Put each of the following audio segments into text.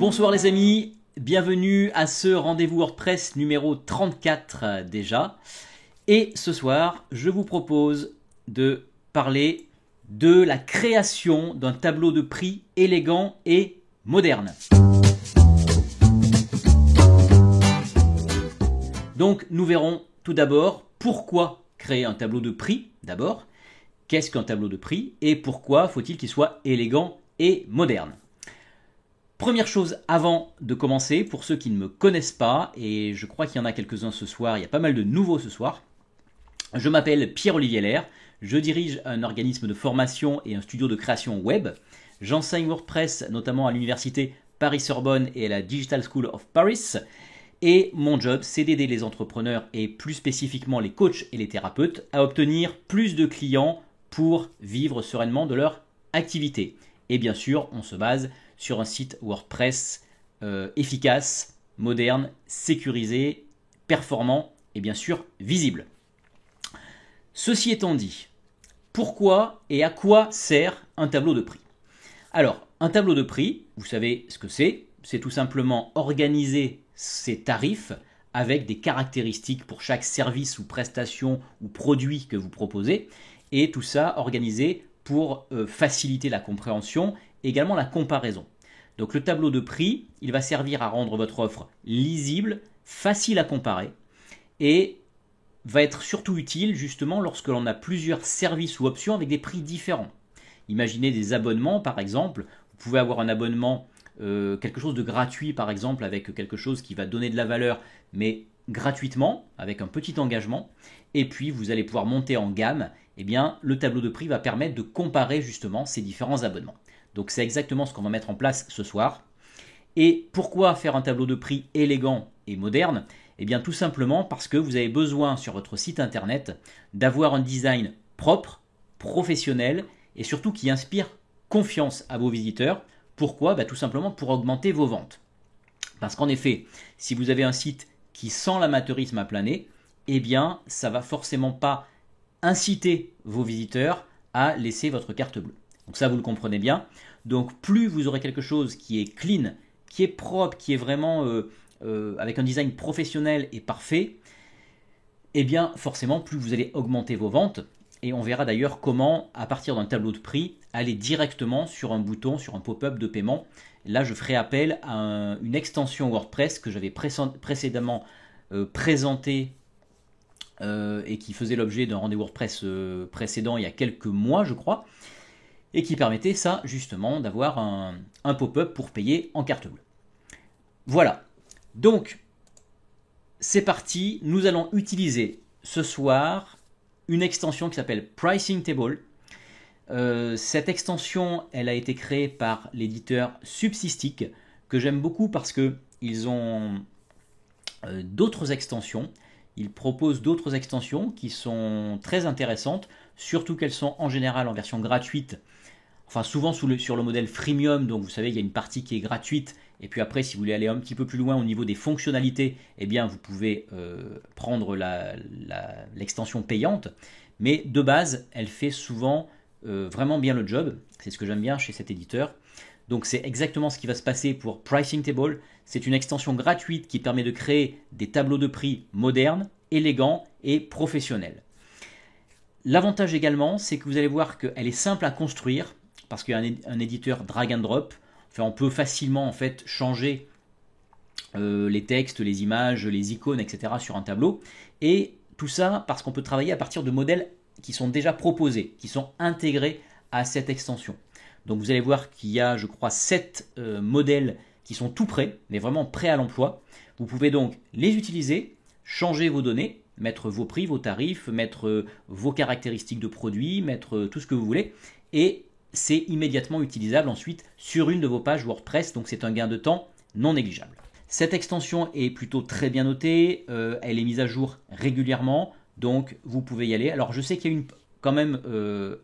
Bonsoir les amis, bienvenue à ce rendez-vous WordPress numéro 34 déjà. Et ce soir, je vous propose de parler de la création d'un tableau de prix élégant et moderne. Donc nous verrons tout d'abord pourquoi créer un tableau de prix d'abord. Qu'est-ce qu'un tableau de prix et pourquoi faut-il qu'il soit élégant et moderne? Première chose avant de commencer, pour ceux qui ne me connaissent pas, et je crois qu'il y en a quelques-uns ce soir, il y a pas mal de nouveaux ce soir, je m'appelle Pierre-Olivier Lair, je dirige un organisme de formation et un studio de création web. J'enseigne WordPress notamment à l'université Paris-Sorbonne et à la Digital School of Paris. Et mon job, c'est d'aider les entrepreneurs et plus spécifiquement les coachs et les thérapeutes à obtenir plus de clients pour vivre sereinement de leur activité. Et bien sûr, on se base sur un site WordPress efficace, moderne, sécurisé, performant et bien sûr visible. Ceci étant dit, pourquoi et à quoi sert un tableau de prix? Alors, un tableau de prix, vous savez ce que c'est tout simplement organiser ses tarifs avec des caractéristiques pour chaque service ou prestation ou produit que vous proposez, et tout ça organisé pour faciliter la compréhension, également la comparaison. Donc le tableau de prix, il va servir à rendre votre offre lisible, facile à comparer, et va être surtout utile justement lorsque l'on a plusieurs services ou options avec des prix différents. Imaginez des abonnements par exemple, vous pouvez avoir un abonnement, quelque chose de gratuit par exemple, avec quelque chose qui va donner de la valeur, mais gratuitement, avec un petit engagement, et puis vous allez pouvoir monter en gamme. Eh bien, le tableau de prix va permettre de comparer justement ces différents abonnements. Donc c'est exactement ce qu'on va mettre en place ce soir. Et pourquoi faire un tableau de prix élégant et moderne? Eh bien tout simplement parce que vous avez besoin sur votre site internet d'avoir un design propre, professionnel et surtout qui inspire confiance à vos visiteurs. Pourquoi? Tout simplement pour augmenter vos ventes. Parce qu'en effet, si vous avez un site qui sent l'amateurisme à plein nez, eh bien ça va forcément pas inciter vos visiteurs à laisser votre carte bleue. Donc ça, vous le comprenez bien. Donc plus vous aurez quelque chose qui est clean, qui est propre, qui est vraiment avec un design professionnel et parfait, eh bien forcément plus vous allez augmenter vos ventes. Et on verra d'ailleurs comment, à partir d'un tableau de prix, aller directement sur un bouton, sur un pop-up de paiement. Là, je ferai appel à une extension WordPress que j'avais précédemment présentée et qui faisait l'objet d'un rendez-vous WordPress précédent il y a quelques mois, je crois, et qui permettait ça justement d'avoir un pop-up pour payer en carte bleue. Voilà, donc c'est parti, nous allons utiliser ce soir une extension qui s'appelle Pricing Table. Cette extension, elle a été créée par l'éditeur Subsistic, que j'aime beaucoup parce qu'ils ont d'autres extensions. Ils proposent d'autres extensions qui sont très intéressantes, surtout qu'elles sont en général en version gratuite. Enfin, souvent sur le modèle freemium, donc vous savez, il y a une partie qui est gratuite, et puis après, si vous voulez aller un petit peu plus loin au niveau des fonctionnalités, eh bien, vous pouvez prendre l'extension payante. Mais de base, elle fait souvent vraiment bien le job. C'est ce que j'aime bien chez cet éditeur. Donc c'est exactement ce qui va se passer pour Pricing Table. C'est une extension gratuite qui permet de créer des tableaux de prix modernes, élégants et professionnels. L'avantage également, c'est que vous allez voir qu'elle est simple à construire parce qu'il y a un éditeur drag and drop. Enfin, on peut facilement en fait changer les textes, les images, les icônes, etc. sur un tableau. Et tout ça parce qu'on peut travailler à partir de modèles qui sont déjà proposés, qui sont intégrés à cette extension. Donc vous allez voir qu'il y a, je crois, 7 modèles qui sont tout prêts, mais vraiment prêts à l'emploi. Vous pouvez donc les utiliser, changer vos données, mettre vos prix, vos tarifs, mettre vos caractéristiques de produits, mettre tout ce que vous voulez, et c'est immédiatement utilisable ensuite sur une de vos pages WordPress, donc c'est un gain de temps non négligeable. Cette extension est plutôt très bien notée, elle est mise à jour régulièrement, donc vous pouvez y aller. Alors je sais qu'il y a quand même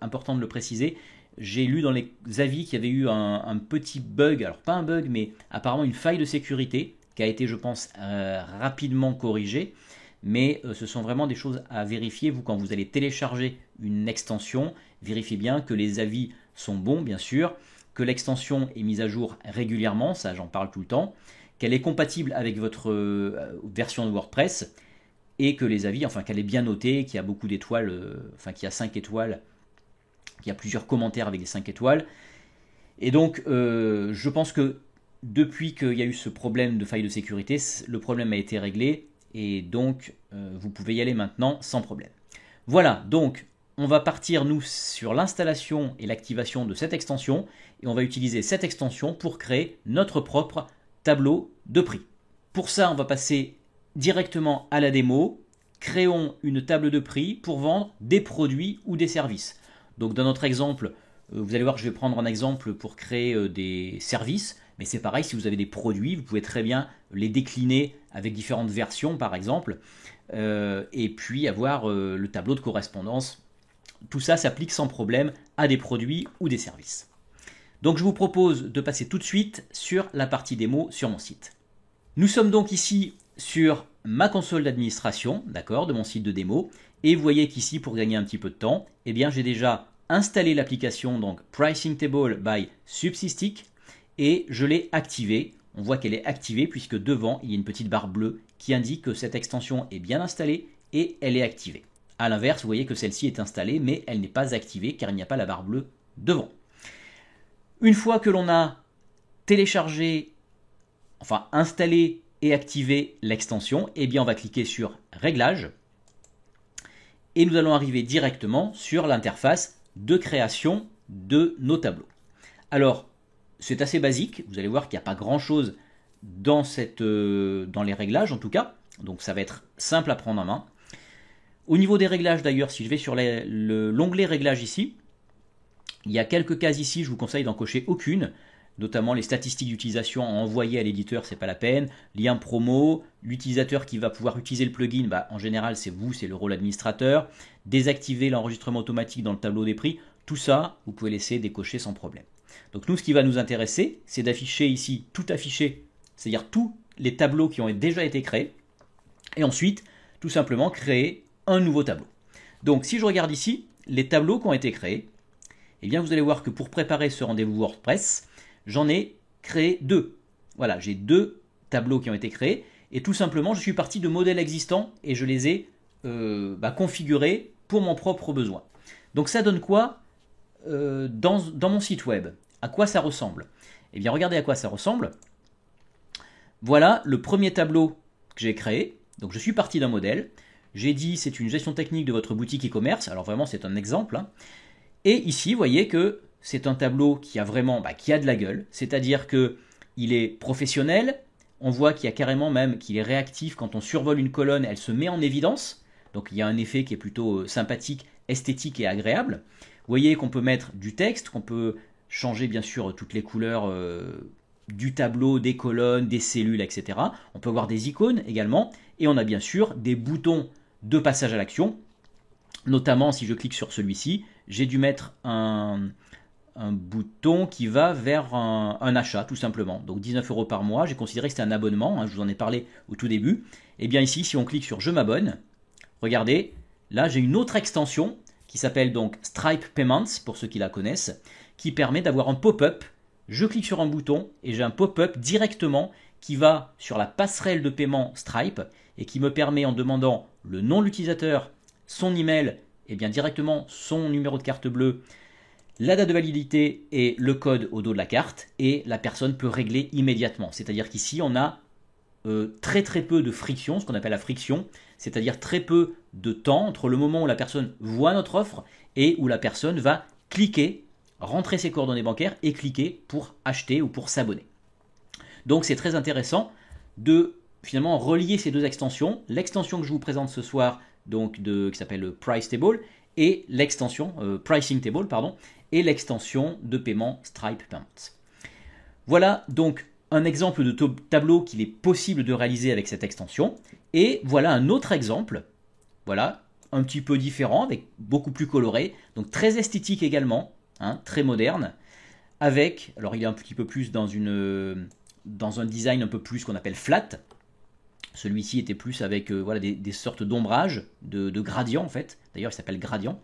important de le préciser, j'ai lu dans les avis qu'il y avait eu un petit bug, alors pas un bug, mais apparemment une faille de sécurité qui a été, je pense, rapidement corrigée. Mais ce sont vraiment des choses à vérifier. Vous, quand vous allez télécharger une extension, vérifiez bien que les avis sont bons, bien sûr, que l'extension est mise à jour régulièrement, ça j'en parle tout le temps, qu'elle est compatible avec votre version de WordPress et que les avis, enfin qu'elle est bien notée, qu'il y a beaucoup d'étoiles, enfin qu'il y a 5 étoiles, qu'il y a plusieurs commentaires avec des 5 étoiles. Et donc je pense que depuis qu'il y a eu ce problème de faille de sécurité, le problème a été réglé et donc vous pouvez y aller maintenant sans problème. Voilà, donc on va partir nous sur l'installation et l'activation de cette extension et on va utiliser cette extension pour créer notre propre tableau de prix. Pour ça, on va passer directement à la démo. Créons une table de prix pour vendre des produits ou des services. Donc dans notre exemple, vous allez voir que je vais prendre un exemple pour créer des services, mais c'est pareil, si vous avez des produits, vous pouvez très bien les décliner avec différentes versions par exemple, et puis avoir le tableau de correspondance. Tout ça s'applique sans problème à des produits ou des services. Donc je vous propose de passer tout de suite sur la partie démo sur mon site. Nous sommes donc ici sur ma console d'administration, d'accord, de mon site de démo, et vous voyez qu'ici, pour gagner un petit peu de temps, eh bien j'ai déjà installé l'application donc Pricing Table by Subsystic et je l'ai activée. On voit qu'elle est activée puisque devant il y a une petite barre bleue qui indique que cette extension est bien installée et elle est activée. A l'inverse, vous voyez que celle-ci est installée mais elle n'est pas activée car il n'y a pas la barre bleue devant. Une fois que l'on a téléchargé, enfin installé et activé l'extension, eh bien on va cliquer sur Réglages et nous allons arriver directement sur l'interface de création de nos tableaux. Alors, c'est assez basique, vous allez voir qu'il n'y a pas grand-chose dans les réglages en tout cas, donc ça va être simple à prendre en main. Au niveau des réglages d'ailleurs, si je vais sur l'onglet Réglages ici, il y a quelques cases ici, je vous conseille d'en cocher aucune, notamment les statistiques d'utilisation à envoyer à l'éditeur, c'est pas la peine, lien promo, l'utilisateur qui va pouvoir utiliser le plugin, en général c'est vous, c'est le rôle administrateur, désactiver l'enregistrement automatique dans le tableau des prix, tout ça, vous pouvez laisser décocher sans problème. Donc nous, ce qui va nous intéresser, c'est d'afficher ici, tout afficher, c'est-à-dire tous les tableaux qui ont déjà été créés, et ensuite, tout simplement, créer un nouveau tableau. Donc si je regarde ici, les tableaux qui ont été créés, eh bien vous allez voir que pour préparer ce rendez-vous WordPress, j'en ai créé 2. Voilà, j'ai 2 tableaux qui ont été créés, et tout simplement, je suis parti de modèles existants, et je les ai configurés pour mon propre besoin. Donc ça donne quoi dans mon site web? À quoi ça ressemble? Eh bien, regardez à quoi ça ressemble. Voilà le premier tableau que j'ai créé. Donc, je suis parti d'un modèle. J'ai dit c'est une gestion technique de votre boutique e-commerce. Alors, vraiment, c'est un exemple. Et ici, vous voyez que c'est un tableau qui a vraiment qui a de la gueule. C'est-à-dire qu'il est professionnel. On voit qu'il y a carrément même qu'il est réactif. Quand on survole une colonne, elle se met en évidence. Donc, il y a un effet qui est plutôt sympathique, esthétique et agréable. Vous voyez qu'on peut mettre du texte, qu'on peut changer bien sûr toutes les couleurs du tableau, des colonnes, des cellules, etc. On peut avoir des icônes également. Et on a bien sûr des boutons de passage à l'action. Notamment si je clique sur celui-ci, j'ai dû mettre un bouton qui va vers un achat tout simplement. Donc 19 € par mois, j'ai considéré que c'était un abonnement, je vous en ai parlé au tout début. Et bien ici, si on clique sur je m'abonne, regardez, là j'ai une autre extension qui s'appelle donc Stripe Payments, pour ceux qui la connaissent, qui permet d'avoir un pop-up. Je clique sur un bouton et j'ai un pop-up directement qui va sur la passerelle de paiement Stripe et qui me permet, en demandant le nom de l'utilisateur, son email et bien directement son numéro de carte bleue, la date de validité et le code au dos de la carte, et la personne peut régler immédiatement. C'est-à-dire qu'ici on a très peu de friction, ce qu'on appelle la friction, c'est-à-dire très peu de temps entre le moment où la personne voit notre offre et où la personne va cliquer, rentrer ses coordonnées bancaires et cliquer pour acheter ou pour s'abonner. Donc c'est très intéressant de finalement relier ces deux extensions, l'extension que je vous présente ce soir donc qui s'appelle Price Table et l'extension Pricing Table et l'extension de paiement Stripe Payments. Voilà donc un exemple de tableau qu'il est possible de réaliser avec cette extension. Et voilà un autre exemple, voilà, un petit peu différent, avec beaucoup plus coloré, donc très esthétique également, très moderne, avec, alors il est un petit peu plus dans un design un peu plus qu'on appelle flat. Celui-ci était plus avec voilà, des sortes d'ombrage, de gradient en fait, d'ailleurs il s'appelle gradient.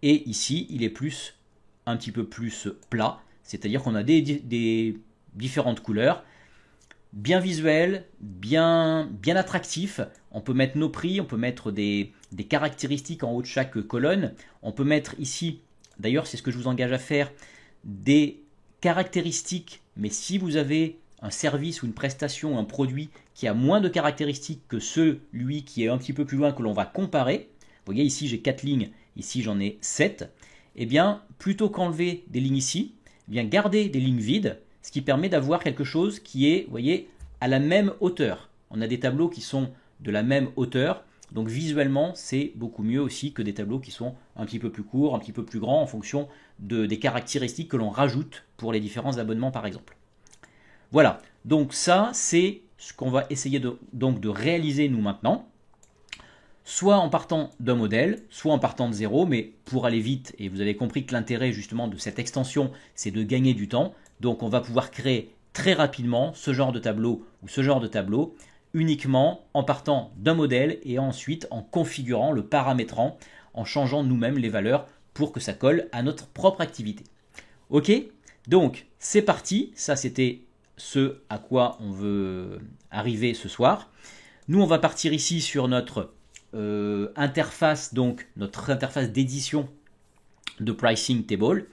Et ici il est un petit peu plus plat, c'est-à-dire qu'on a des différentes couleurs, bien visuel, bien attractif. On peut mettre nos prix, on peut mettre des caractéristiques en haut de chaque colonne. On peut mettre ici, d'ailleurs c'est ce que je vous engage à faire, des caractéristiques, mais si vous avez un service ou une prestation, un produit qui a moins de caractéristiques que celui qui est un petit peu plus loin que l'on va comparer, vous voyez ici j'ai 4 lignes, ici j'en ai 7, et bien plutôt qu'enlever des lignes ici, eh bien garder des lignes vides, ce qui permet d'avoir quelque chose qui est, vous voyez, à la même hauteur. On a des tableaux qui sont de la même hauteur, donc visuellement c'est beaucoup mieux aussi que des tableaux qui sont un petit peu plus courts, un petit peu plus grands en fonction des caractéristiques que l'on rajoute pour les différents abonnements par exemple. Voilà, donc ça c'est ce qu'on va essayer de réaliser nous maintenant, soit en partant d'un modèle, soit en partant de zéro, mais pour aller vite, et vous avez compris que l'intérêt justement de cette extension, c'est de gagner du temps, donc on va pouvoir créer très rapidement ce genre de tableau ou ce genre de tableau, uniquement en partant d'un modèle et ensuite en configurant, le paramétrant, en changeant nous-mêmes les valeurs pour que ça colle à notre propre activité. Ok, donc c'est parti, ça c'était ce à quoi on veut arriver ce soir. Nous on va partir ici sur notre interface, donc notre interface d'édition de pricing table.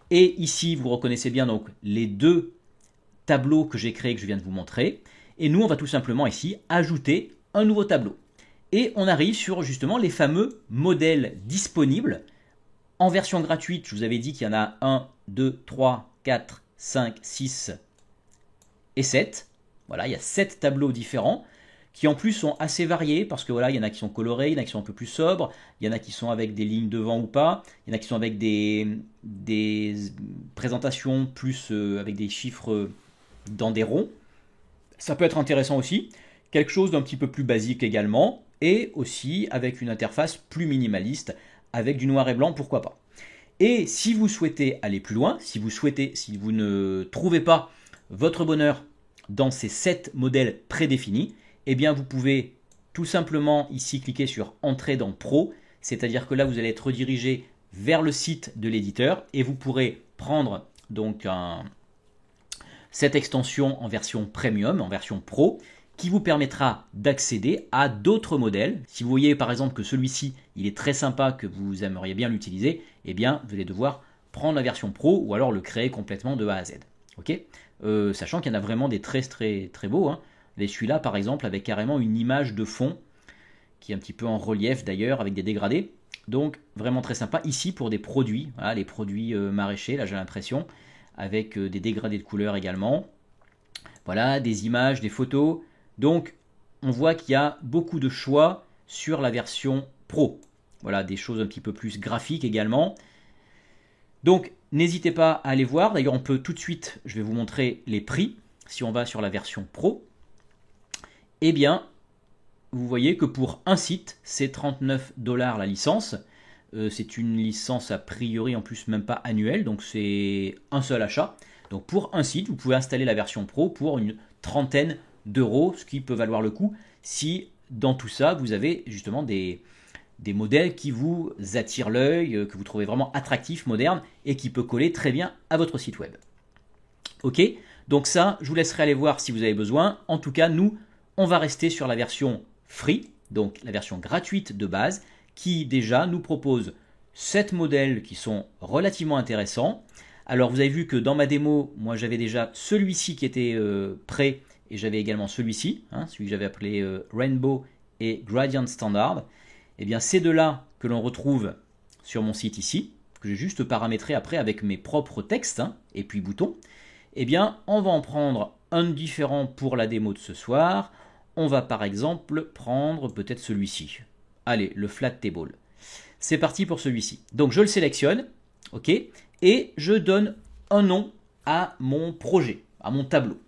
Et ici vous reconnaissez bien donc les deux tableaux que j'ai créés que je viens de vous montrer. Et nous on va tout simplement ici ajouter un nouveau tableau. Et on arrive sur justement les fameux modèles disponibles. En version gratuite, je vous avais dit qu'il y en a 1, 2, 3, 4, 5, 6 et 7. Voilà, il y a 7 tableaux différents qui en plus sont assez variés parce que voilà, il y en a qui sont colorés, il y en a qui sont un peu plus sobres, il y en a qui sont avec des lignes devant ou pas, il y en a qui sont avec des présentations plus avec des chiffres dans des ronds. Ça peut être intéressant aussi. Quelque chose d'un petit peu plus basique également et aussi avec une interface plus minimaliste avec du noir et blanc, pourquoi pas. Et si vous souhaitez aller plus loin, si vous ne trouvez pas votre bonheur dans ces 7 modèles prédéfinis, eh bien vous pouvez tout simplement ici cliquer sur Entrer dans Pro, c'est-à-dire que là vous allez être redirigé vers le site de l'éditeur et vous pourrez prendre donc cette extension en version Premium, en version Pro, qui vous permettra d'accéder à d'autres modèles. Si vous voyez par exemple que celui-ci il est très sympa, que vous aimeriez bien l'utiliser, eh bien vous allez devoir prendre la version Pro ou alors le créer complètement de A à Z. Okay, sachant qu'il y en a vraiment des très beaux. Hein. Celui-là par exemple avec carrément une image de fond qui est un petit peu en relief d'ailleurs avec des dégradés. Donc vraiment très sympa. Ici pour des produits, voilà, les produits maraîchers, là j'ai l'impression, avec des dégradés de couleurs également. Voilà, des images, des photos. Donc on voit qu'il y a beaucoup de choix sur la version Pro. Voilà, des choses un petit peu plus graphiques également. Donc n'hésitez pas à aller voir. D'ailleurs on peut tout de suite, je vais vous montrer les prix. Si on va sur la version Pro, eh bien vous voyez que pour un site c'est 39 $ la licence. C'est une licence a priori en plus même pas annuelle, donc c'est un seul achat. Donc pour un site, vous pouvez installer la version Pro pour une trentaine d'euros, ce qui peut valoir le coup si dans tout ça vous avez justement des modèles qui vous attirent l'œil, que vous trouvez vraiment attractifs, modernes et qui peut coller très bien à votre site web. Ok, donc ça je vous laisserai aller voir si vous avez besoin. En tout cas nous on va rester sur la version free, donc la version gratuite de base, qui déjà nous propose 7 modèles qui sont relativement intéressants. Alors vous avez vu que dans ma démo, moi j'avais déjà celui-ci qui était prêt et j'avais également celui-ci, hein, celui que j'avais appelé Rainbow et Gradient Standard. Et bien ces deux-là que l'on retrouve sur mon site ici, que j'ai juste paramétré après avec mes propres textes hein, et puis boutons, eh bien on va en prendre un différent pour la démo de ce soir. On va par exemple prendre peut-être celui-ci. Allez, le flat table. C'est parti pour celui-ci. Donc je le sélectionne, ok, et je donne un nom à mon projet, à mon tableau.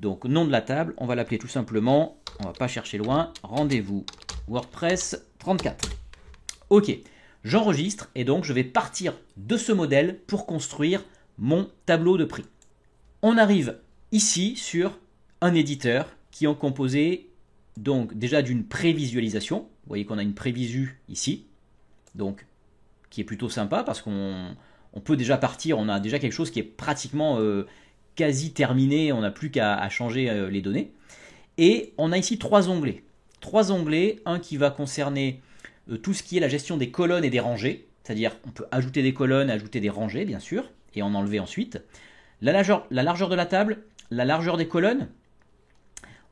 Donc nom de la table, on va l'appeler tout simplement, on va pas chercher loin, rendez-vous WordPress 34. Ok, j'enregistre et donc je vais partir de ce modèle pour construire mon tableau de prix. On arrive ici sur un éditeur qui est composé donc déjà d'une prévisualisation. Vous voyez qu'on a une prévisu ici, donc qui est plutôt sympa parce qu'on on peut déjà partir, on a déjà quelque chose qui est pratiquement quasi terminé, on n'a plus qu'à changer les données. Et on a ici trois onglets. Trois onglets, un qui va concerner tout ce qui est la gestion des colonnes et des rangées, c'est-à-dire on peut ajouter des colonnes, ajouter des rangées bien sûr, et en enlever ensuite. La largeur de la table, la largeur des colonnes.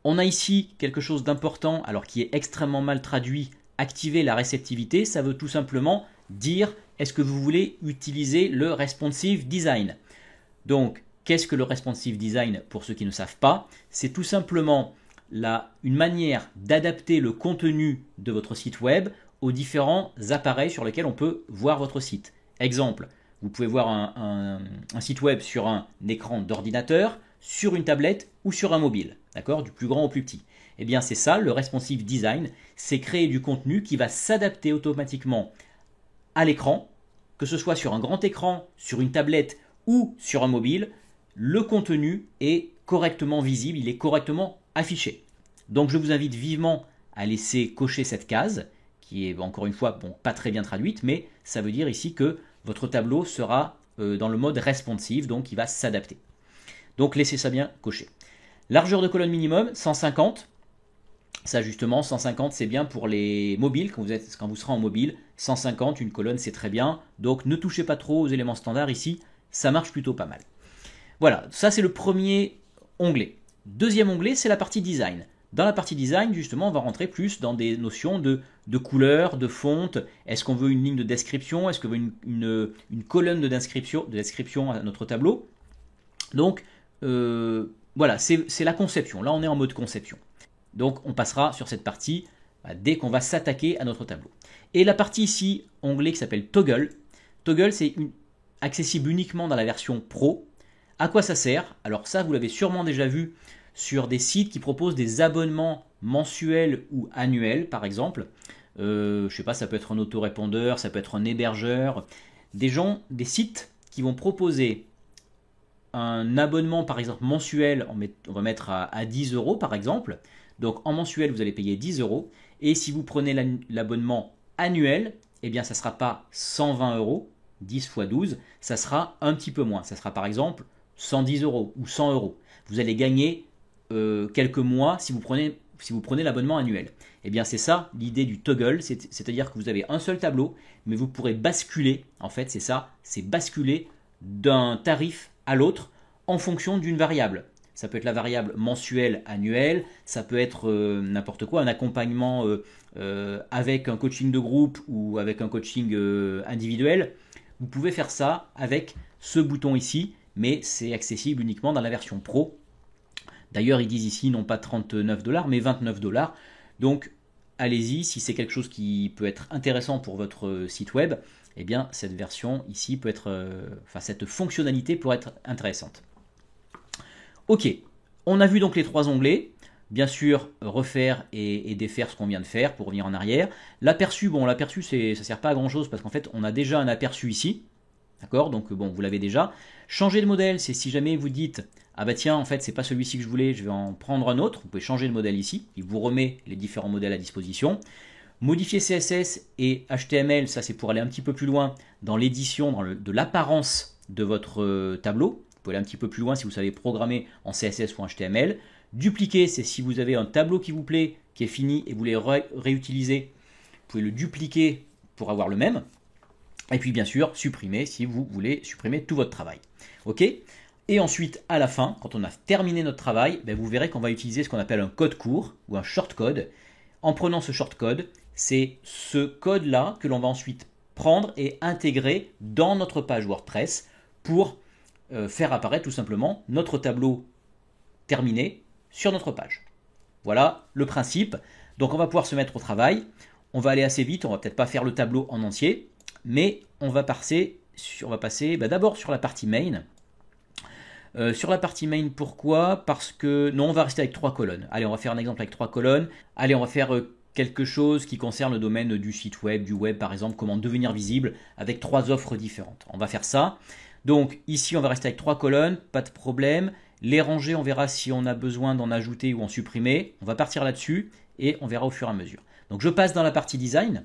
On a ici quelque chose d'important, alors qui est extrêmement mal traduit, activer la réceptivité, ça veut tout simplement dire est-ce que vous voulez utiliser le responsive design. Donc, qu'est-ce que le responsive design pour ceux qui ne savent pas? C'est tout simplement une manière d'adapter le contenu de votre site web aux différents appareils sur lesquels on peut voir votre site. Exemple, vous pouvez voir un site web sur un écran d'ordinateur, sur une tablette ou sur un mobile, d'accord, du plus grand au plus petit. Eh bien c'est ça, le responsive design, c'est créer du contenu qui va s'adapter automatiquement à l'écran, que ce soit sur un grand écran, sur une tablette ou sur un mobile, le contenu est correctement visible, il est correctement affiché. Donc je vous invite vivement à laisser cocher cette case, qui est encore une fois pas très bien traduite, mais ça veut dire ici que votre tableau sera dans le mode responsive, donc il va s'adapter. Donc laissez ça bien cocher. Largeur de colonne minimum, 150. Ça justement, 150 c'est bien pour les mobiles, quand vous serez en mobile. 150, une colonne c'est très bien. Donc ne touchez pas trop aux éléments standards ici, ça marche plutôt pas mal. Voilà, ça c'est le premier onglet. Deuxième onglet, c'est la partie design. Dans la partie design, justement, on va rentrer plus dans des notions de couleur, de fonte. Est-ce qu'on veut une ligne de description? Est-ce qu'on veut une colonne de description à notre tableau? Donc, voilà, c'est la conception. Là, on est en mode conception. Donc, on passera sur cette partie dès qu'on va s'attaquer à notre tableau. Et la partie ici, onglet qui s'appelle Toggle. Toggle, c'est accessible uniquement dans la version Pro. À quoi ça sert? Alors ça, vous l'avez sûrement déjà vu sur des sites qui proposent des abonnements mensuels ou annuels, par exemple. Je sais pas, ça peut être un autorépondeur, ça peut être un hébergeur. Des sites qui vont proposer un abonnement, par exemple, mensuel, on va mettre à 10 euros, par exemple. Donc en mensuel, vous allez payer 10 euros. Et si vous prenez l'abonnement annuel, eh bien, ça ne sera pas 120 euros, 10 x 12, ça sera un petit peu moins. Ça sera par exemple 110 euros ou 100 euros. Vous allez gagner quelques mois si vous prenez l'abonnement annuel. Eh bien c'est ça l'idée du toggle, c'est-à-dire que vous avez un seul tableau, mais vous pourrez basculer, en fait c'est ça, c'est basculer d'un tarif à l'autre en fonction d'une variable. Ça peut être la variable mensuelle, annuelle, ça peut être n'importe quoi, un accompagnement avec un coaching de groupe ou avec un coaching individuel. Vous pouvez faire ça avec ce bouton ici, mais c'est accessible uniquement dans la version Pro. D'ailleurs, ils disent ici non pas 39 $, mais 29 $. Donc, allez-y, si c'est quelque chose qui peut être intéressant pour votre site web, eh bien, cette version ici peut être, cette fonctionnalité pourrait être intéressante. Ok, on a vu donc les trois onglets. Bien sûr, refaire et défaire ce qu'on vient de faire pour revenir en arrière. L'aperçu, bon, l'aperçu, ça ne sert pas à grand chose parce qu'en fait, on a déjà un aperçu ici. D'accord? Donc, bon, vous l'avez déjà. Changer de modèle, c'est si jamais vous dites ah bah tiens, en fait, c'est pas celui-ci que je voulais, je vais en prendre un autre. Vous pouvez changer le modèle ici. Il vous remet les différents modèles à disposition. Modifier CSS et HTML, ça c'est pour aller un petit peu plus loin dans l'édition, de l'apparence de votre tableau. Vous pouvez aller un petit peu plus loin si vous savez programmer en CSS ou en HTML. Dupliquer, c'est si vous avez un tableau qui vous plaît, qui est fini et vous voulez réutiliser. Vous pouvez le dupliquer pour avoir le même. Et puis bien sûr, supprimer si vous voulez supprimer tout votre travail. Ok ? Et ensuite, à la fin, quand on a terminé notre travail, vous verrez qu'on va utiliser ce qu'on appelle un code court ou un shortcode. En prenant ce shortcode, c'est ce code-là que l'on va ensuite prendre et intégrer dans notre page WordPress pour faire apparaître tout simplement notre tableau terminé sur notre page. Voilà le principe. Donc on va pouvoir se mettre au travail. On va aller assez vite, on va peut-être pas faire le tableau en entier, mais on va passer d'abord sur la partie main. Sur la partie main, pourquoi? Parce que, non, on va rester avec 3 colonnes. Allez, on va faire un exemple avec 3 colonnes. Allez, on va faire quelque chose qui concerne le domaine du site web, du web par exemple, comment devenir visible avec 3 offres différentes. On va faire ça. Donc ici, on va rester avec 3 colonnes, pas de problème. Les rangées, on verra si on a besoin d'en ajouter ou en supprimer. On va partir là-dessus et on verra au fur et à mesure. Donc je passe dans la partie design.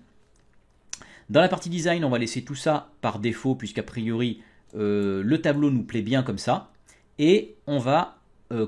Dans la partie design, on va laisser tout ça par défaut puisqu'a priori, le tableau nous plaît bien comme ça. Et on va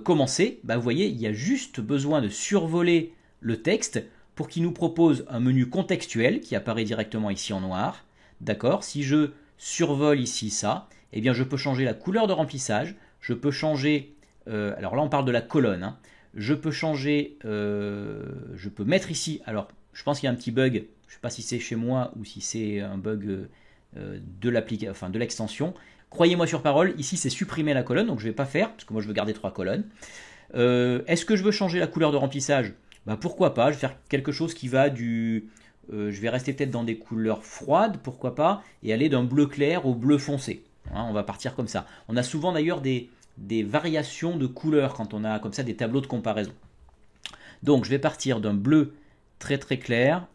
commencer. Bah, vous voyez, il y a juste besoin de survoler le texte pour qu'il nous propose un menu contextuel qui apparaît directement ici en noir. D'accord? Si je survole ici ça, eh bien je peux changer la couleur de remplissage. Je peux changer, alors là on parle de la colonne, hein. Je peux changer, je peux mettre ici, alors je pense qu'il y a un petit bug, je ne sais pas si c'est chez moi ou si c'est un bug de l'application, enfin de l'extension. Croyez-moi sur parole, ici c'est supprimer la colonne, donc je ne vais pas faire, parce que moi je veux garder 3 colonnes. Est-ce que je veux changer la couleur de remplissage? Bah, pourquoi pas, je vais faire quelque chose qui va du... je vais rester peut-être dans des couleurs froides, pourquoi pas, et aller d'un bleu clair au bleu foncé. Hein, on va partir comme ça. On a souvent d'ailleurs des variations de couleurs quand on a comme ça des tableaux de comparaison. Donc je vais partir d'un bleu très très clair,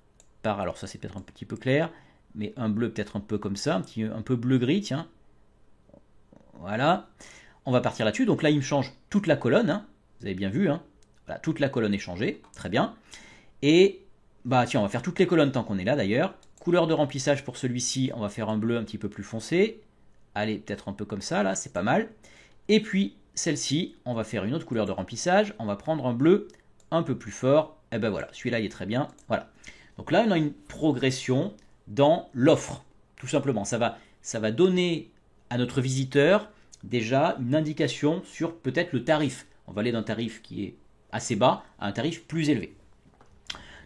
alors ça c'est peut-être un petit peu clair, mais un bleu peut-être un peu comme ça, un peu bleu-gris, tiens. Voilà, on va partir là-dessus. Donc là il me change toute la colonne, hein. Vous avez bien vu, hein. Voilà, toute la colonne est changée, très bien. Et bah tiens, on va faire toutes les colonnes tant qu'on est là d'ailleurs. Couleur de remplissage pour celui-ci, on va faire un bleu un petit peu plus foncé. Allez, peut-être un peu comme ça, là, c'est pas mal. Et puis, celle-ci, on va faire une autre couleur de remplissage. On va prendre un bleu un peu plus fort. Et ben voilà, celui-là, il est très bien. Voilà. Donc là, on a une progression dans l'offre, tout simplement. Ça va donner à notre visiteur déjà une indication sur peut-être le tarif. On va aller d'un tarif qui est assez bas à un tarif plus élevé.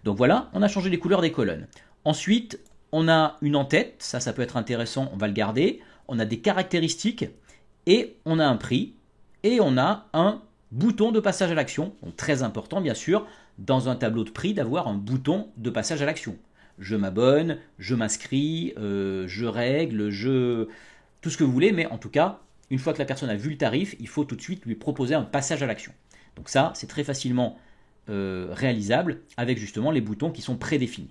Donc voilà, on a changé les couleurs des colonnes. Ensuite, on a une en-tête, ça peut être intéressant, on va le garder. On a des caractéristiques et on a un prix et on a un bouton de passage à l'action. Donc très important bien sûr dans un tableau de prix d'avoir un bouton de passage à l'action. Je m'abonne, je m'inscris, je règle, tout ce que vous voulez, mais en tout cas, une fois que la personne a vu le tarif, il faut tout de suite lui proposer un passage à l'action. Donc ça, c'est très facilement réalisable avec justement les boutons qui sont prédéfinis.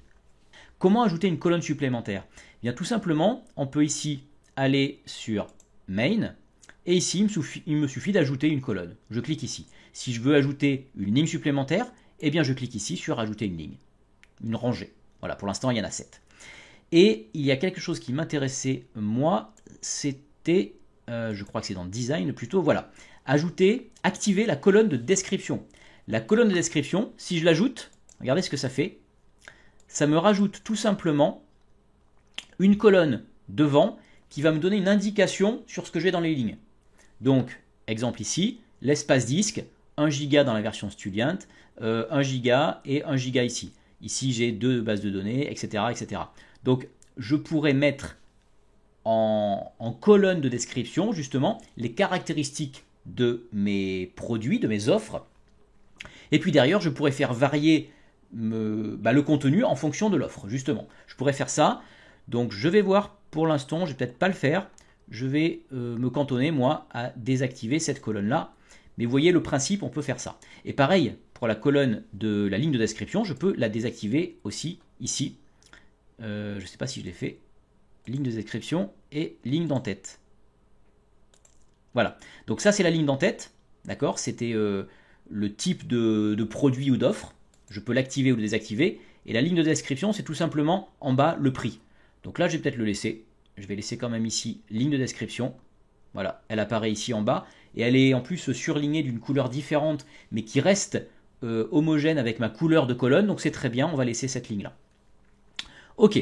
Comment ajouter une colonne supplémentaire? Eh bien, tout simplement, on peut ici aller sur Main et ici, il me suffit d'ajouter une colonne. Je clique ici. Si je veux ajouter une ligne supplémentaire, eh bien, je clique ici sur Ajouter une ligne, une rangée. Voilà, pour l'instant, il y en a 7. Et il y a quelque chose qui m'intéressait, moi, c'était, je crois que c'est dans Design plutôt, voilà, activer la colonne de description. La colonne de description, si je l'ajoute, regardez ce que ça fait. Ça me rajoute tout simplement une colonne devant qui va me donner une indication sur ce que j'ai dans les lignes. Donc, exemple ici, l'espace disque, 1 Go dans la version Student, 1 Go et 1 Go ici. Ici, j'ai 2 bases de données, etc., etc. Donc, je pourrais mettre en colonne de description, justement, les caractéristiques de mes produits, de mes offres. Et puis derrière, je pourrais faire varier le contenu en fonction de l'offre, justement. Je pourrais faire ça. Donc, je vais voir pour l'instant, je ne vais peut-être pas le faire. Je vais me cantonner, moi, à désactiver cette colonne-là. Mais vous voyez le principe, on peut faire ça. Et pareil, pour la colonne de la ligne de description, je peux la désactiver aussi ici. Je ne sais pas si je l'ai fait. Ligne de description et ligne d'en-tête. Voilà. Donc ça, c'est la ligne d'en-tête. D'accord? C'était le type de produit ou d'offre. Je peux l'activer ou le désactiver. Et la ligne de description, c'est tout simplement en bas le prix. Donc là, je vais peut-être le laisser. Je vais laisser quand même ici ligne de description. Voilà, elle apparaît ici en bas. Et elle est en plus surlignée d'une couleur différente, mais qui reste homogène avec ma couleur de colonne. Donc c'est très bien, on va laisser cette ligne-là. Ok,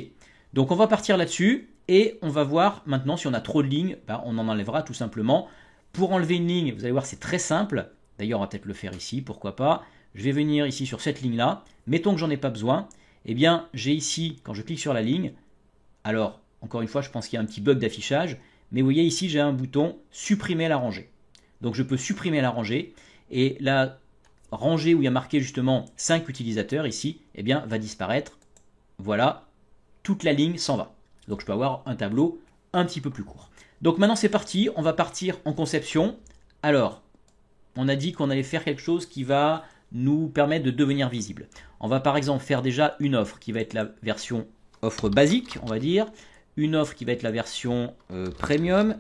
donc on va partir là-dessus. Et on va voir maintenant si on a trop de lignes. On en enlèvera tout simplement. Pour enlever une ligne, vous allez voir, c'est très simple. D'ailleurs, on va peut-être le faire ici, pourquoi pas. Je vais venir ici sur cette ligne-là. Mettons que j'en ai pas besoin. Eh bien, j'ai ici, quand je clique sur la ligne, alors, encore une fois, je pense qu'il y a un petit bug d'affichage, mais vous voyez ici, j'ai un bouton « Supprimer la rangée ». Donc, je peux supprimer la rangée, et la rangée où il y a marqué justement 5 utilisateurs ici, eh bien, va disparaître. Voilà, toute la ligne s'en va. Donc, je peux avoir un tableau un petit peu plus court. Donc, maintenant, c'est parti. On va partir en conception. Alors, on a dit qu'on allait faire quelque chose qui va nous permettre de devenir visible. On va par exemple faire déjà une offre qui va être la version offre basique, on va dire, une offre qui va être la version premium,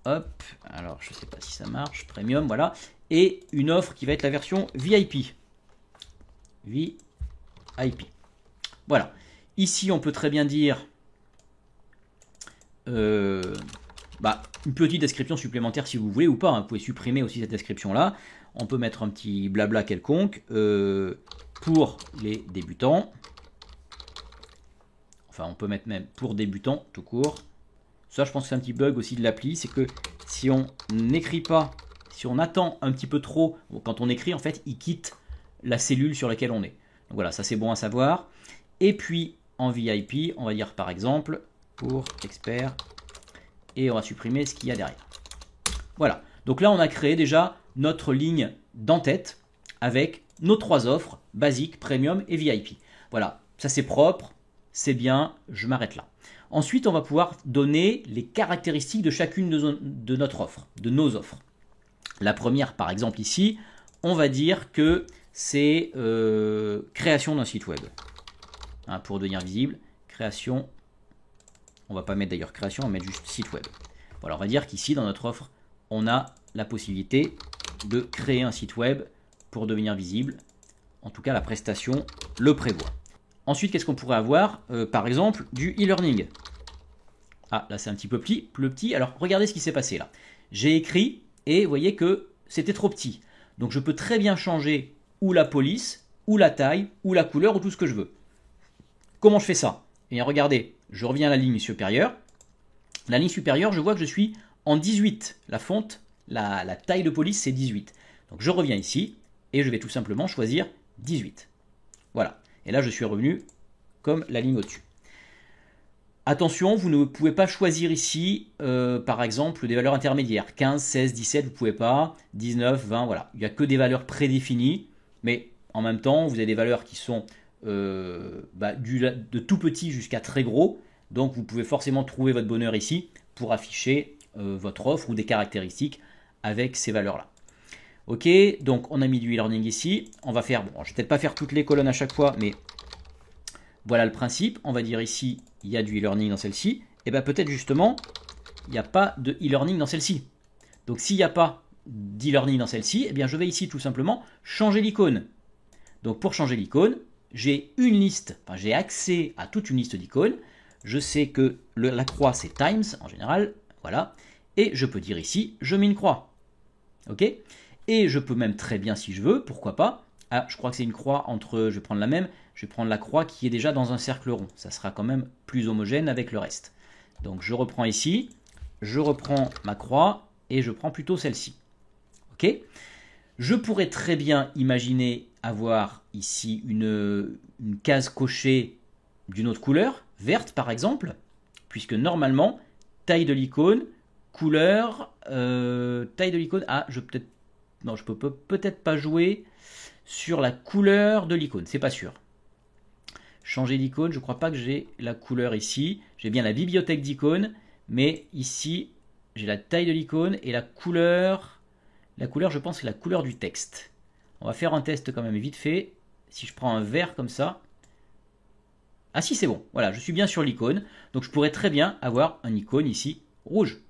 hop, alors je ne sais pas si ça marche, premium, voilà, et une offre qui va être la version VIP, voilà. Ici on peut très bien dire bah, une petite description supplémentaire si vous voulez ou pas, hein. Vous pouvez supprimer aussi cette description-là. On peut mettre un petit blabla quelconque pour les débutants. Enfin, on peut mettre même pour débutants tout court. Ça, je pense que c'est un petit bug aussi de l'appli, c'est que si on n'écrit pas, si on attend un petit peu trop, quand on écrit, en fait, il quitte la cellule sur laquelle on est. Donc voilà, ça c'est bon à savoir. Et puis, en VIP, on va dire par exemple, pour expert, et on va supprimer ce qu'il y a derrière. Voilà, donc là, on a créé déjà notre ligne d'en-tête avec nos 3 offres, basique, premium et VIP. Voilà, ça c'est propre, c'est bien, je m'arrête là. Ensuite, on va pouvoir donner les caractéristiques de chacune de notre offre, de nos offres. La première, par exemple ici, on va dire que c'est création d'un site web. Hein, pour devenir visible, création, on va pas mettre d'ailleurs création, on va mettre juste site web. Voilà, on va dire qu'ici, dans notre offre, on a la possibilité de créer un site web pour devenir visible. En tout cas, la prestation le prévoit. Ensuite, qu'est-ce qu'on pourrait avoir par exemple, du e-learning. Ah, là, c'est un petit peu petit. Alors, regardez ce qui s'est passé là. J'ai écrit et vous voyez que c'était trop petit. Donc, je peux très bien changer ou la police, ou la taille, ou la couleur, ou tout ce que je veux. Comment je fais ça? Eh bien, regardez, je reviens à la ligne supérieure. La ligne supérieure, je vois que je suis en 18. La fonte, la taille de police, c'est 18. Donc, je reviens ici et je vais tout simplement choisir 18. Voilà. Et là, je suis revenu comme la ligne au-dessus. Attention, vous ne pouvez pas choisir ici, par exemple, des valeurs intermédiaires. 15, 16, 17, vous ne pouvez pas. 19, 20, voilà. Il n'y a que des valeurs prédéfinies. Mais en même temps, vous avez des valeurs qui sont de tout petit jusqu'à très gros. Donc, vous pouvez forcément trouver votre bonheur ici pour afficher votre offre ou des caractéristiques avec ces valeurs-là. Ok, donc on a mis du e-learning ici. On va faire, bon, je vais peut-être pas faire toutes les colonnes à chaque fois, mais voilà le principe. On va dire ici, il y a du e-learning dans celle-ci. Et bien peut-être justement, il n'y a pas de e-learning dans celle-ci. Donc s'il n'y a pas d'e-learning dans celle-ci, eh bien je vais ici tout simplement changer l'icône. Donc pour changer l'icône, j'ai une liste, enfin j'ai accès à toute une liste d'icônes. Je sais que la croix c'est Times en général, voilà. Et je peux dire ici, je mets une croix. Ok ? Et je peux même très bien, si je veux, pourquoi pas. Ah, je crois que c'est une croix entre, je vais prendre la même, je vais prendre la croix qui est déjà dans un cercle rond. Ça sera quand même plus homogène avec le reste. Donc je reprends ici, je reprends ma croix et je prends plutôt celle-ci. Ok ? Je pourrais très bien imaginer avoir ici une case cochée d'une autre couleur, verte par exemple, puisque normalement, taille de l'icône, couleur, taille de l'icône, ah, je peux peut-être pas jouer sur la couleur de l'icône, c'est pas sûr. Changer d'icône, je crois pas que j'ai la couleur ici. J'ai bien la bibliothèque d'icônes, mais ici, j'ai la taille de l'icône et la couleur. La couleur, je pense, c'est la couleur du texte. On va faire un test quand même vite fait. Si je prends un vert comme ça. Ah si, c'est bon. Voilà, je suis bien sur l'icône. Donc je pourrais très bien avoir un icône ici rouge.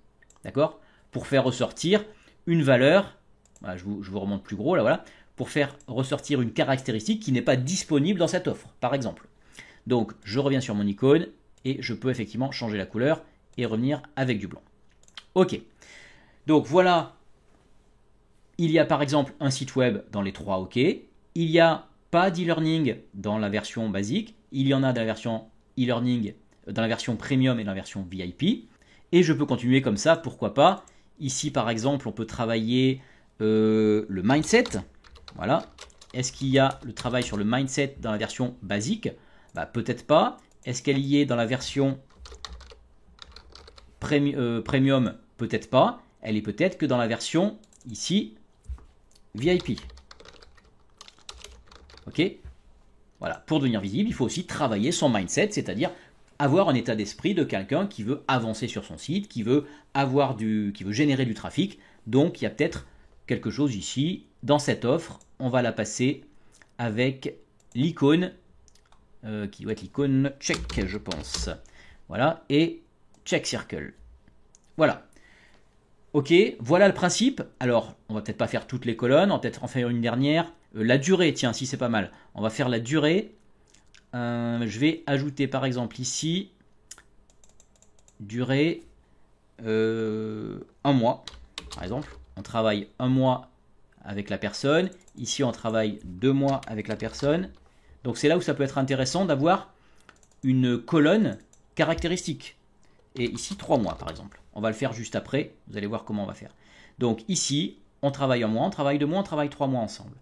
D'accord ? Pour faire ressortir une valeur. Voilà, je vous remonte plus gros là, voilà. Pour faire ressortir une caractéristique qui n'est pas disponible dans cette offre, par exemple. Donc je reviens sur mon icône et je peux effectivement changer la couleur et revenir avec du blanc. Ok. Donc voilà. Il y a par exemple un site web dans les 3 OK. Il n'y a pas d'e-learning dans la version basique. Il y en a dans la version e-learning, dans la version premium et dans la version VIP. Et je peux continuer comme ça, pourquoi pas. Ici par exemple, on peut travailler le mindset. Voilà. Est-ce qu'il y a le travail sur le mindset dans la version basique? Bah, peut-être pas. Est-ce qu'elle y est dans la version premium? Peut-être pas. Elle est peut-être que dans la version ici VIP. Ok? Voilà. Pour devenir visible, il faut aussi travailler son mindset, c'est-à-dire avoir un état d'esprit de quelqu'un qui veut avancer sur son site, qui veut générer du trafic. Donc il y a peut-être quelque chose ici dans cette offre. On va la passer avec l'icône qui doit être l'icône check, je pense. Voilà, et check circle. Voilà. Ok, voilà le principe. Alors, on va peut-être pas faire toutes les colonnes, on va peut-être en faire une dernière. La durée, tiens, si c'est pas mal. On va faire la durée. Je vais ajouter par exemple ici, durée, un mois, par exemple. On travaille un mois avec la personne. Ici, on travaille 2 mois avec la personne. Donc, c'est là où ça peut être intéressant d'avoir une colonne caractéristique. Et ici, 3 mois, par exemple. On va le faire juste après. Vous allez voir comment on va faire. Donc, ici, on travaille un mois, on travaille 2 mois, on travaille 3 mois ensemble.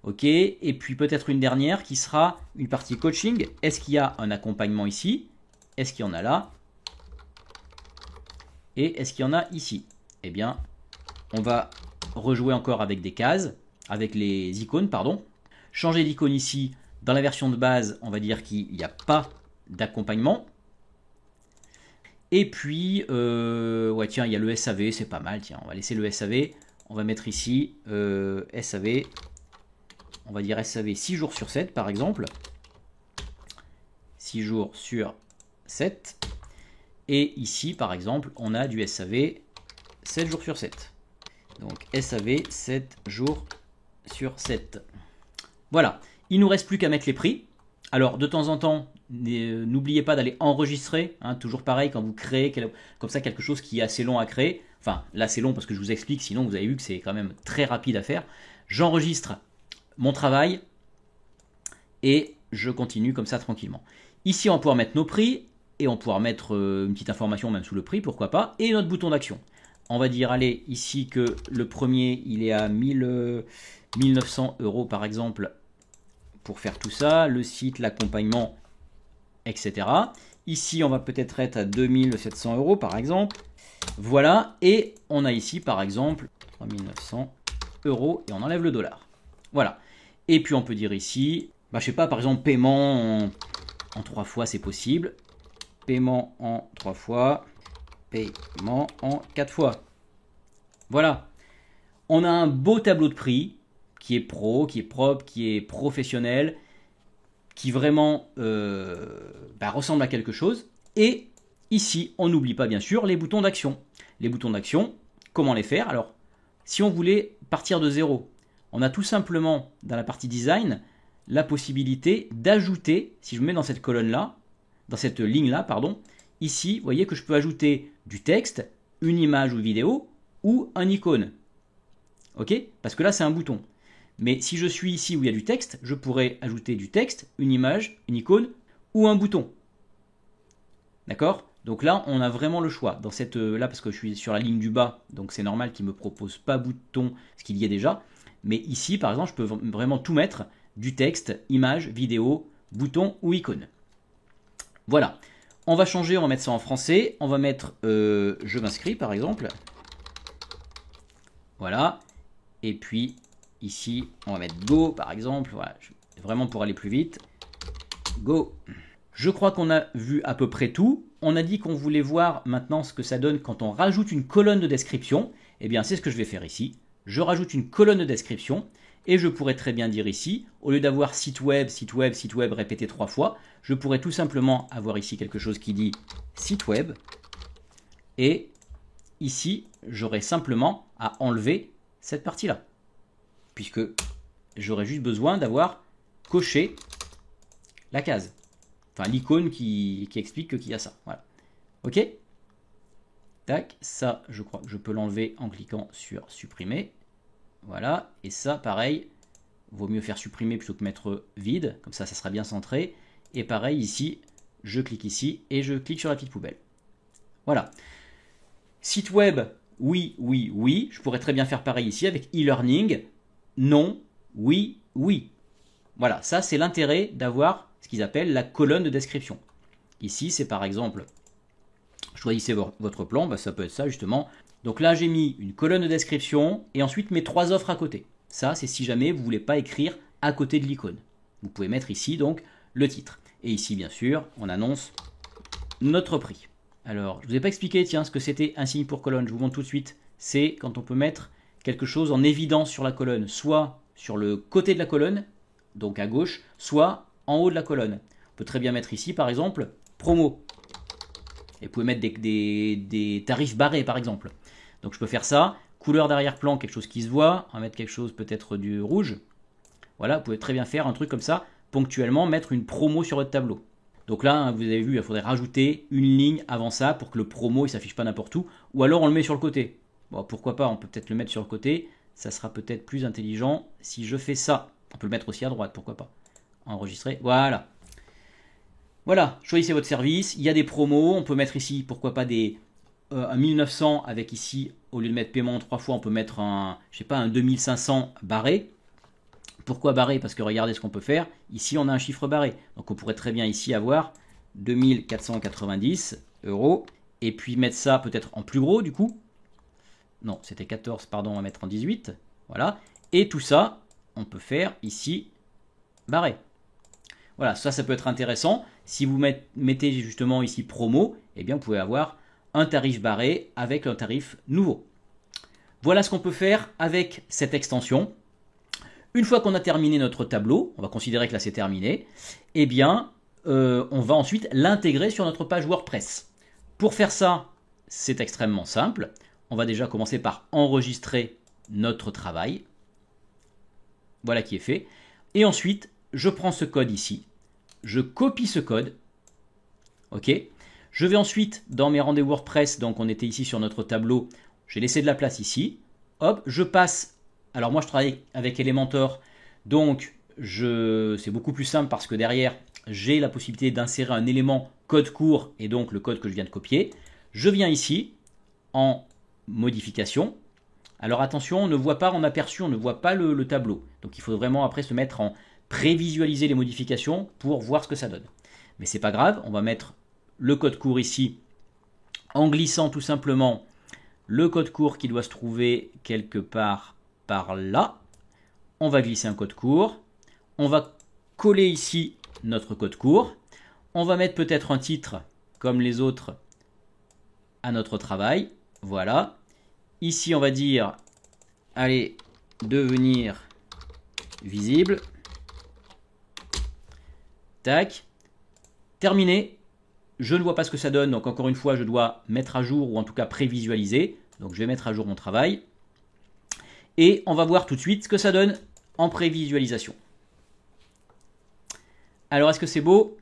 Ok, et puis peut-être une dernière qui sera une partie coaching. Est-ce qu'il y a un accompagnement ici? Est-ce qu'il y en a là? Et est-ce qu'il y en a ici? Eh bien, on va rejouer encore avec des cases, avec les icônes, pardon. Changer d'icône ici. Dans la version de base, on va dire qu'il n'y a pas d'accompagnement. Et puis, ouais, tiens, il y a le SAV, c'est pas mal. Tiens, on va laisser le SAV. On va mettre ici SAV. On va dire SAV 6 jours sur 7, par exemple. 6 jours sur 7. Et ici, par exemple, on a du SAV 7 jours sur 7. Donc, SAV 7 jours sur 7. Voilà. Il ne nous reste plus qu'à mettre les prix. Alors, de temps en temps, n'oubliez pas d'aller enregistrer. Hein, toujours pareil, quand vous créez comme ça quelque chose qui est assez long à créer. Enfin, là, c'est long parce que je vous explique. Sinon, vous avez vu que c'est quand même très rapide à faire. J'enregistre mon travail et je continue comme ça tranquillement. Ici, on va pouvoir mettre nos prix et on va pouvoir mettre une petite information même sous le prix, pourquoi pas, et notre bouton d'action. On va dire, allez, ici que le premier, il est à 1900 € par exemple pour faire tout ça, le site, l'accompagnement, etc. Ici, on va peut-être être à 2700 € par exemple. Voilà, et on a ici par exemple 3900 € et on enlève le dollar. Voilà. Et puis on peut dire ici, bah, je sais pas, par exemple, paiement en 3 fois, c'est possible. Paiement en 3 fois. Paiement en 4 fois. Voilà. On a un beau tableau de prix qui est pro, qui est propre, qui est professionnel, qui vraiment ressemble à quelque chose. Et ici, on n'oublie pas bien sûr les boutons d'action. Les boutons d'action, comment les faire? Alors, si on voulait partir de zéro, on a tout simplement, dans la partie design, la possibilité d'ajouter, si je me mets dans cette colonne-là, dans cette ligne-là, pardon, ici, vous voyez que je peux ajouter du texte, une image ou vidéo, ou un icône. Ok? Parce que là, c'est un bouton. Mais si je suis ici où il y a du texte, je pourrais ajouter du texte, une image, une icône, ou un bouton. D'accord? Donc là, on a vraiment le choix. Dans cette là, parce que je suis sur la ligne du bas, donc c'est normal qu'il ne me propose pas bouton, ce qu'il y a déjà. Mais ici, par exemple, je peux vraiment tout mettre, du texte, image, vidéo, bouton ou icône. Voilà. On va changer, on va mettre ça en français. On va mettre je m'inscris, par exemple. Voilà. Et puis, ici, on va mettre go, par exemple. Voilà. Vraiment pour aller plus vite. Go. Je crois qu'on a vu à peu près tout. On a dit qu'on voulait voir maintenant ce que ça donne quand on rajoute une colonne de description. Eh bien, c'est ce que je vais faire ici. Je rajoute une colonne de description et je pourrais très bien dire ici, au lieu d'avoir site web, site web, site web répété 3 fois, je pourrais tout simplement avoir ici quelque chose qui dit site web. Et ici, j'aurais simplement à enlever cette partie-là. Puisque j'aurais juste besoin d'avoir coché la case. Enfin, l'icône qui explique qu'il y a ça. Voilà. Ok? Tac, ça, je crois que je peux l'enlever en cliquant sur supprimer. Voilà, et ça, pareil, vaut mieux faire supprimer plutôt que mettre vide. Comme ça, ça sera bien centré. Et pareil, ici, je clique ici et je clique sur la petite poubelle. Voilà. Site web, oui, oui, oui. Je pourrais très bien faire pareil ici avec e-learning. Non, oui, oui. Voilà, ça, c'est l'intérêt d'avoir ce qu'ils appellent la colonne de description. Ici, c'est par exemple, choisissez votre plan, bah, ça peut être ça justement. Donc là, j'ai mis une colonne de description et ensuite mes 3 offres à côté. Ça, c'est si jamais vous ne voulez pas écrire à côté de l'icône. Vous pouvez mettre ici donc le titre. Et ici, bien sûr, on annonce notre prix. Alors, je ne vous ai pas expliqué, tiens, ce que c'était un signe pour colonne. Je vous montre tout de suite. C'est quand on peut mettre quelque chose en évidence sur la colonne, soit sur le côté de la colonne, donc à gauche, soit en haut de la colonne. On peut très bien mettre ici, par exemple, promo. Et vous pouvez mettre des tarifs barrés, par exemple. Donc je peux faire ça. Couleur d'arrière-plan, quelque chose qui se voit. On va mettre quelque chose, peut-être du rouge. Voilà, vous pouvez très bien faire un truc comme ça, ponctuellement, mettre une promo sur votre tableau. Donc là, hein, vous avez vu, il faudrait rajouter une ligne avant ça pour que le promo ne s'affiche pas n'importe où. Ou alors on le met sur le côté. Bon, pourquoi pas, on peut peut-être le mettre sur le côté. Ça sera peut-être plus intelligent si je fais ça. On peut le mettre aussi à droite, pourquoi pas. Enregistrer, voilà. Voilà, choisissez votre service. Il y a des promos, on peut mettre ici, pourquoi pas un 1900 avec ici, au lieu de mettre paiement 3 fois, on peut mettre un 2500 barré. Pourquoi barré? Parce que regardez ce qu'on peut faire. Ici, on a un chiffre barré. Donc, on pourrait très bien ici avoir 2490 euros. Et puis mettre ça peut-être en plus gros du coup. Non, c'était 14, pardon, on va mettre en 18. Voilà. Et tout ça, on peut faire ici barré. Voilà, ça peut être intéressant. Si vous mettez justement ici promo, eh bien, vous pouvez avoir un tarif barré avec un tarif nouveau. Voilà ce qu'on peut faire avec cette extension. Une fois qu'on a terminé notre tableau, on va considérer que là c'est terminé, eh bien on va ensuite l'intégrer sur notre page WordPress. Pour faire ça, c'est extrêmement simple. On va déjà commencer par enregistrer notre travail. Voilà qui est fait. Et ensuite, je prends ce code ici, je copie ce code. Ok. Je vais ensuite dans mes rendez-vous WordPress, donc on était ici sur notre tableau, j'ai laissé de la place ici. Hop, je passe. Alors moi je travaille avec Elementor, donc c'est beaucoup plus simple parce que derrière j'ai la possibilité d'insérer un élément code court et donc le code que je viens de copier. Je viens ici en modification. Alors attention, on ne voit pas en aperçu, on ne voit pas le tableau. Donc il faut vraiment après se mettre en prévisualiser les modifications pour voir ce que ça donne. Mais c'est pas grave, on va mettre le code court ici en glissant tout simplement le code court qui doit se trouver quelque part par là. On va glisser un code court. On va coller ici notre code court. On va mettre peut-être un titre comme les autres à notre travail. Voilà. Ici, on va dire, allez, devenir visible. Tac. Terminé. Je ne vois pas ce que ça donne. Donc encore une fois, je dois mettre à jour ou en tout cas prévisualiser. Donc je vais mettre à jour mon travail. Et on va voir tout de suite ce que ça donne en prévisualisation. Alors, est-ce que c'est beau?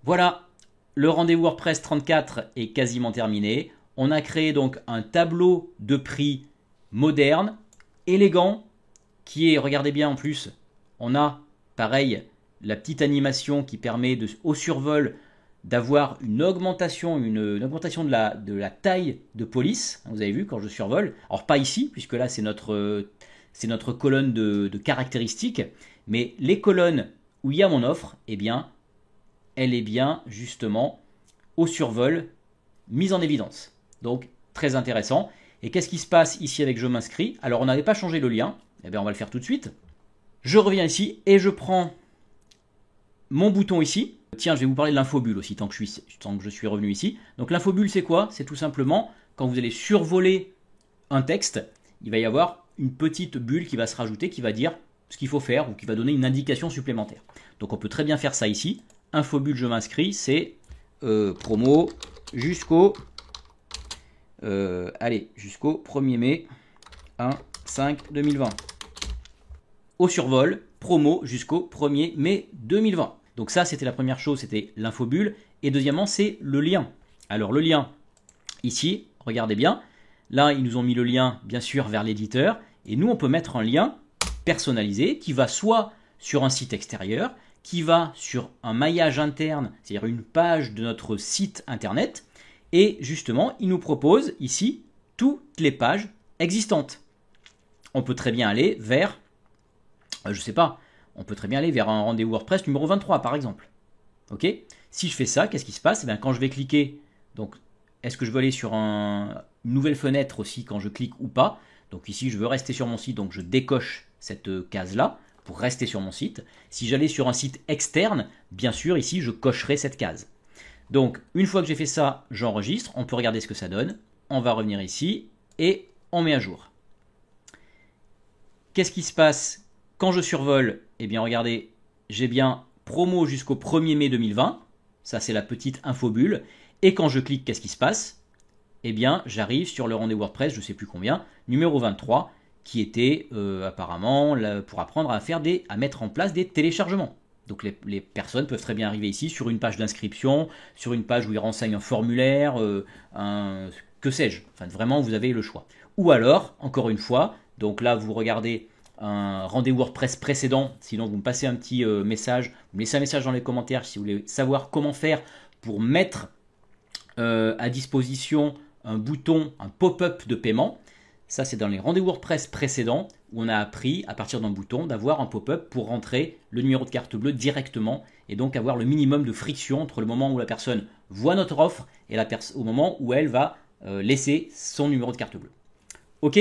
Voilà, le rendez-vous WordPress 34 est quasiment terminé. On a créé donc un tableau de prix moderne, élégant, qui est, regardez bien en plus, on a pareil la petite animation qui permet au survol d'avoir une augmentation de la taille de police. Vous avez vu quand je survole. Alors pas ici, puisque là c'est notre colonne de caractéristiques. Mais les colonnes où il y a mon offre, eh bien, elle est bien justement au survol mise en évidence. Donc très intéressant. Et qu'est-ce qui se passe ici avec je m'inscris? Alors on n'avait pas changé le lien. Eh bien on va le faire tout de suite. Je reviens ici et je prends mon bouton ici. Tiens, je vais vous parler de l'infobulle aussi tant que je suis revenu ici. Donc l'infobulle, c'est quoi? C'est tout simplement quand vous allez survoler un texte, il va y avoir une petite bulle qui va se rajouter, qui va dire ce qu'il faut faire ou qui va donner une indication supplémentaire. Donc on peut très bien faire ça ici. Infobulle, je m'inscris, c'est promo jusqu'au jusqu'au 1er mai 1/5/2020. Au survol, promo jusqu'au 1er mai 2020. Donc ça, c'était la première chose, c'était l'infobulle. Et deuxièmement, c'est le lien. Alors le lien, ici, regardez bien. Là, ils nous ont mis le lien, bien sûr, vers l'éditeur. Et nous, on peut mettre un lien personnalisé qui va soit sur un site extérieur, qui va sur un maillage interne, c'est-à-dire une page de notre site internet. Et justement, il nous propose ici toutes les pages existantes. On peut très bien aller vers, je sais pas, on peut très bien aller vers un rendez-vous WordPress numéro 23 par exemple. Ok? Si je fais ça, qu'est-ce qui se passe? Eh bien, quand je vais cliquer, donc est-ce que je veux aller sur une nouvelle fenêtre aussi quand je clique ou pas? Donc ici, je veux rester sur mon site, donc je décoche cette case-là pour rester sur mon site. Si j'allais sur un site externe, bien sûr, ici, je cocherai cette case. Donc, une fois que j'ai fait ça, j'enregistre. On peut regarder ce que ça donne. On va revenir ici et on met à jour. Qu'est-ce qui se passe quand je survole? Eh bien, regardez, j'ai bien promo jusqu'au 1er mai 2020. Ça, c'est la petite infobulle. Et quand je clique, qu'est-ce qui se passe? Eh bien, j'arrive sur le rendez-vous WordPress, je ne sais plus combien, numéro 23, qui était apparemment là, pour apprendre à mettre en place des téléchargements. Donc les personnes peuvent très bien arriver ici sur une page d'inscription, sur une page où ils renseignent un formulaire, que sais-je. Enfin, vraiment, vous avez le choix. Ou alors, encore une fois, donc là, vous regardez un rendez-vous WordPress précédent, sinon vous me passez un petit message, vous me laissez un message dans les commentaires si vous voulez savoir comment faire pour mettre à disposition un bouton, un pop-up de paiement. Ça, c'est dans les rendez-vous WordPress précédents où on a appris, à partir d'un bouton, d'avoir un pop-up pour rentrer le numéro de carte bleue directement et donc avoir le minimum de friction entre le moment où la personne voit notre offre et au moment où elle va laisser son numéro de carte bleue. Ok ?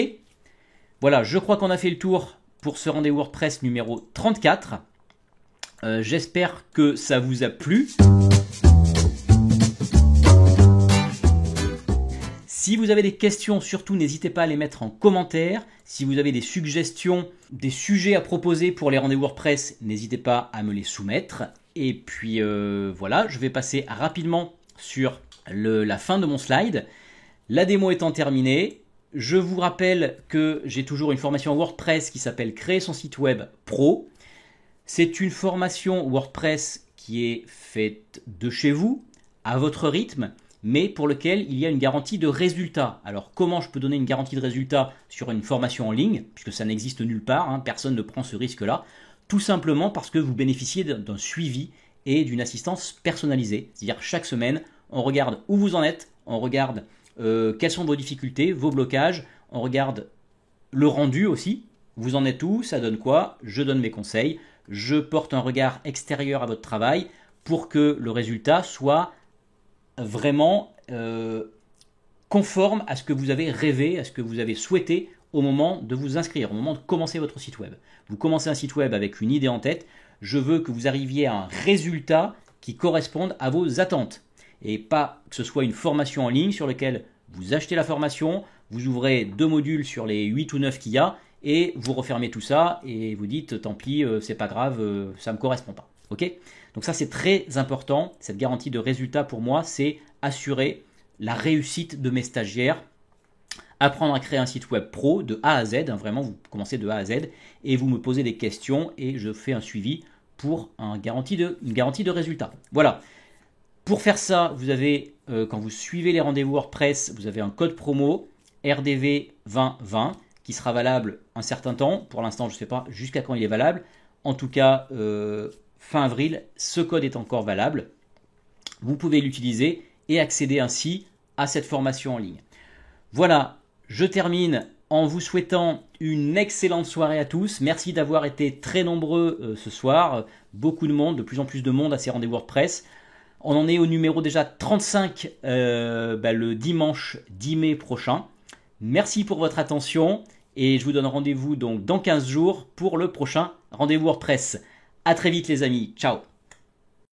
Voilà, je crois qu'on a fait le tour pour ce rendez-vous WordPress numéro 34. J'espère que ça vous a plu. Si vous avez des questions, surtout n'hésitez pas à les mettre en commentaire. Si vous avez des suggestions, des sujets à proposer pour les rendez-vous WordPress, n'hésitez pas à me les soumettre. Et puis voilà, je vais passer rapidement sur la fin de mon slide. La démo étant terminée, je vous rappelle que j'ai toujours une formation WordPress qui s'appelle Créer son site web pro. C'est une formation WordPress qui est faite de chez vous, à votre rythme, mais pour lequel il y a une garantie de résultat. Alors comment je peux donner une garantie de résultat sur une formation en ligne, puisque ça n'existe nulle part, hein, personne ne prend ce risque-là, tout simplement parce que vous bénéficiez d'un suivi et d'une assistance personnalisée. C'est-à-dire chaque semaine, on regarde où vous en êtes, on regarde quelles sont vos difficultés, vos blocages, on regarde le rendu aussi, vous en êtes où, ça donne quoi, je donne mes conseils, je porte un regard extérieur à votre travail pour que le résultat soit vraiment conforme à ce que vous avez rêvé, à ce que vous avez souhaité au moment de vous inscrire, au moment de commencer votre site web. Vous commencez un site web avec une idée en tête, je veux que vous arriviez à un résultat qui corresponde à vos attentes. Et pas que ce soit une formation en ligne sur laquelle vous achetez la formation, vous ouvrez 2 modules sur les 8 ou 9 qu'il y a, et vous refermez tout ça, et vous dites tant pis, c'est pas grave, ça ne me correspond pas. Ok ? Donc ça c'est très important, cette garantie de résultat pour moi, c'est assurer la réussite de mes stagiaires, apprendre à créer un site web pro de A à Z, hein, vraiment vous commencez de A à Z, et vous me posez des questions, et je fais un suivi pour une garantie de résultat. Voilà. Pour faire ça, vous avez, quand vous suivez les rendez-vous WordPress, vous avez un code promo RDV2020 qui sera valable un certain temps. Pour l'instant, je ne sais pas jusqu'à quand il est valable. En tout cas, fin avril, ce code est encore valable. Vous pouvez l'utiliser et accéder ainsi à cette formation en ligne. Voilà, je termine en vous souhaitant une excellente soirée à tous. Merci d'avoir été très nombreux ce soir. Beaucoup de monde, de plus en plus de monde à ces rendez-vous WordPress. On en est au numéro déjà 35 le dimanche 10 mai prochain. Merci pour votre attention et je vous donne rendez-vous donc dans 15 jours pour le prochain rendez-vous WordPress. À très vite les amis, ciao.